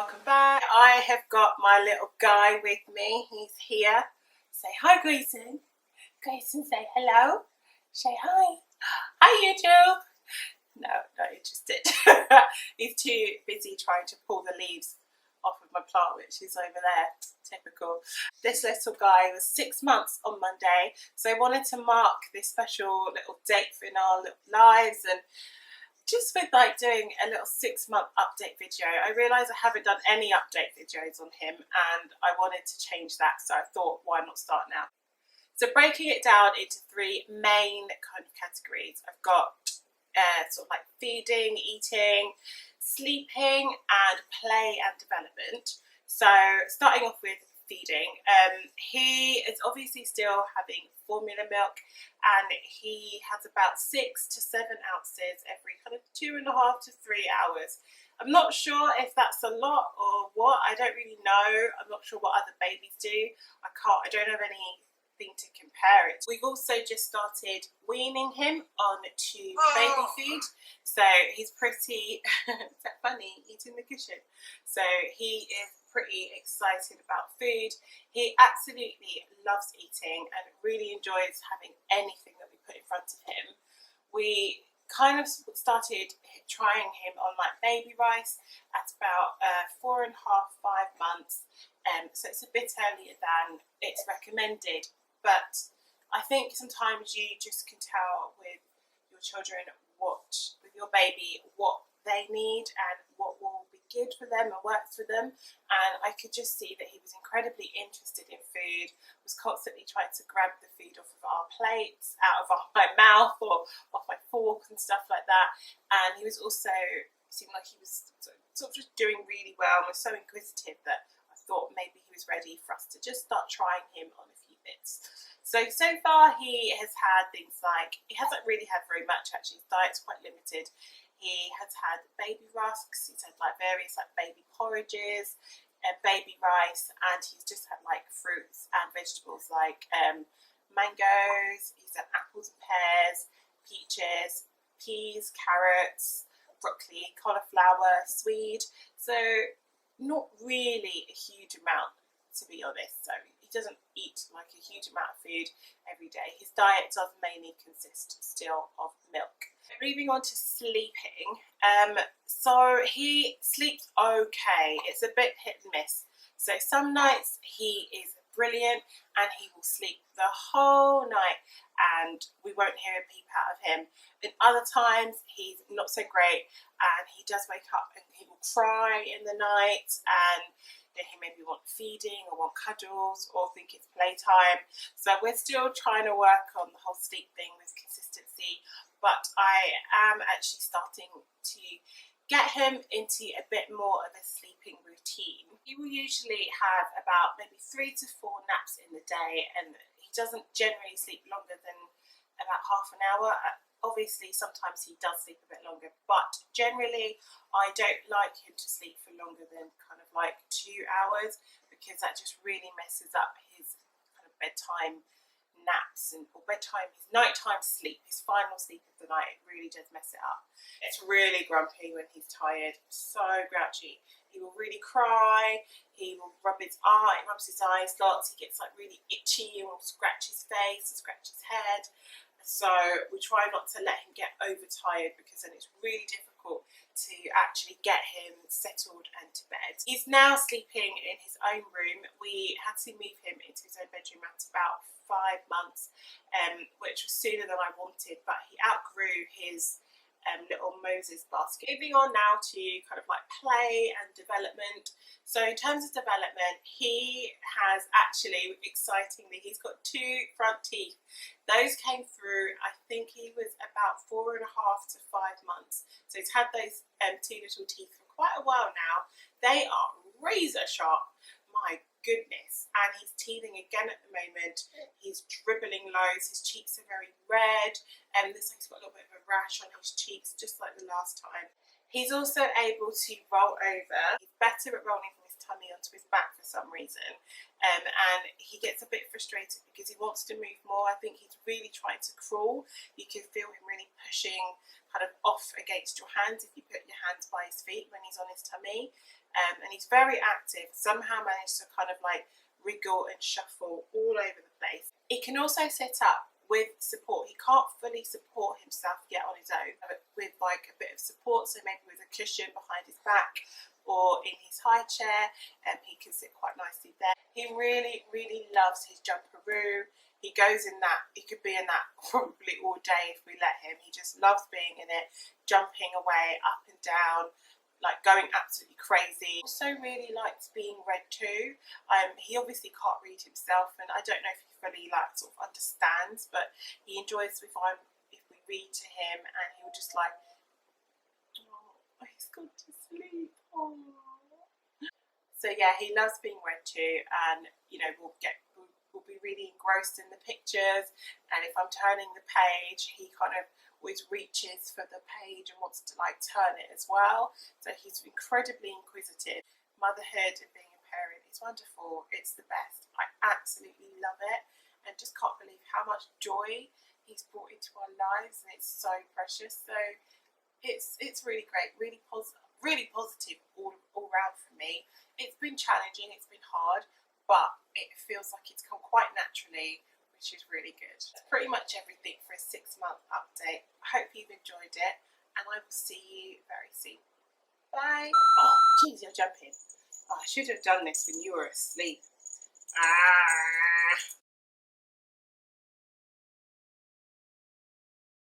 welcome back. I have got my little guy with me. He's here. Say hi, Grayson. Grayson, say hello. Say hi. Hi, YouTube. No, not interested. He's too busy trying to pull the leaves off of my plant, which is over there. Typical. This little guy was 6 months on Monday, so I wanted to mark this special little date in our little lives, and just with like doing a little 6-month update video. I realised I haven't done any update videos on him, and I wanted to change that, so I thought, why not start now? So breaking it down into 3 main kind of categories, I've got sort of like feeding, eating, sleeping, and play and development. So starting off with feeding, he is obviously still having formula milk, and he has about 6 to 7 ounces every kind of 2.5 to 3 hours. I'm not sure if that's a lot or what. I don't really know. I'm not sure what other babies do. I don't have anything to compare it to. We've also just started weaning him onto baby food, so he's pretty is that funny, eating the cushion? So he is pretty excited about food. He absolutely loves eating and really enjoys having anything that we put in front of him. We kind of started trying him on like baby rice at about 4.5, 5 months, so it's a bit earlier than it's recommended, but I think sometimes you just can tell with your children with your baby, what they need and what will be good for them and works for them. And I could just see that he was incredibly interested in food, was constantly trying to grab the food off of our plates, out of my mouth or off my fork and stuff like that. And he was also, seemed like he was sort of just doing really well and was so inquisitive that I thought maybe he was ready for us to just start trying him on a few bits. So far he has had things like, he hasn't really had very much actually, his diet's quite limited. He has had baby rusks, he's had like various like baby porridges, baby rice, and he's just had like fruits and vegetables like mangoes, he's had apples and pears, peaches, peas, carrots, broccoli, cauliflower, swede. So not really a huge amount, to be honest. So he doesn't eat like a huge amount of food every day. His diet does mainly consist still of milk. Moving on to sleeping, so he sleeps okay. It's a bit hit and miss. So some nights he is brilliant and he will sleep the whole night and we won't hear a peep out of him. And other times he's not so great and he does wake up and he will cry in the night, and he maybe want feeding or want cuddles or think it's playtime. So we're still trying to work on the whole sleep thing with consistency, but I am actually starting to get him into a bit more of a sleeping routine. He will usually have about maybe 3 to 4 naps in the day, and he doesn't generally sleep longer than about half an hour. Obviously sometimes he does sleep a bit longer, but generally I don't like him to sleep for longer than kind of like 2 hours, because that just really messes up his kind of bedtime naps or bedtime, his nighttime sleep, his final sleep of the night. It really does mess it up. It's really grumpy when he's tired, so grouchy. He will really cry, he will rubs his eyes lots, he gets like really itchy and will scratch his face and scratch his head. So we try not to let him get overtired, because then it's really difficult to actually get him settled and to bed. He's now sleeping in his own room. We had to move him into his own bedroom at about 5 months, which was sooner than I wanted, but he outgrew his little Moses basket. Moving on now to kind of like play and development. So in terms of development, he has actually, excitingly, he's got 2 front teeth. Those came through, I think he was about 4.5 to 5 months. So he's had those 2 little teeth for quite a while now. They are razor sharp. My goodness. And he's teething again at the moment. He's dribbling loads. His cheeks are very red, and looks like he's got a little bit of a rash on his cheeks, just like the last time. He's also able to roll over. He's better at rolling from his tummy onto his back for some reason, and he gets a bit frustrated because he wants to move more. I think he's really trying to crawl. You can feel him really pushing kind of off against your hands if you put your hands by his feet when he's on his tummy, and he's very active. Somehow managed to kind of like wriggle and shuffle all over the place. He can also sit up with support. He can't fully support himself yet on his own, but with like a bit of support, so maybe with a cushion behind his back or in his high chair, he can sit quite nicely there. He really, really loves his jumperoo. He goes in that, he could be in that probably all day if we let him. He just loves being in it, jumping away, up and down, like going absolutely crazy. Also really likes being read to. He obviously can't read himself, and I don't know if he fully like sort of understands, but he enjoys if we read to him, and he'll just like, oh, he's gone to sleep. Oh. So yeah, he loves being read to, and you know, we'll be really engrossed in the pictures, and if I'm turning the page, he kind of always reaches for the page and wants to like turn it as well. So he's incredibly inquisitive. Motherhood and being a parent is wonderful. It's the best. I absolutely love it, and just can't believe how much joy he's brought into our lives, and it's so precious. So it's really great, really positive all round for me. It's been challenging, it's been hard, but it feels like it's come quite naturally, which is really good. That's pretty much everything for a 6-month update. I hope you've enjoyed it, and I will see you very soon. Bye. Oh, jeez, you're jumping. Oh, I should have done this when you were asleep. Ah.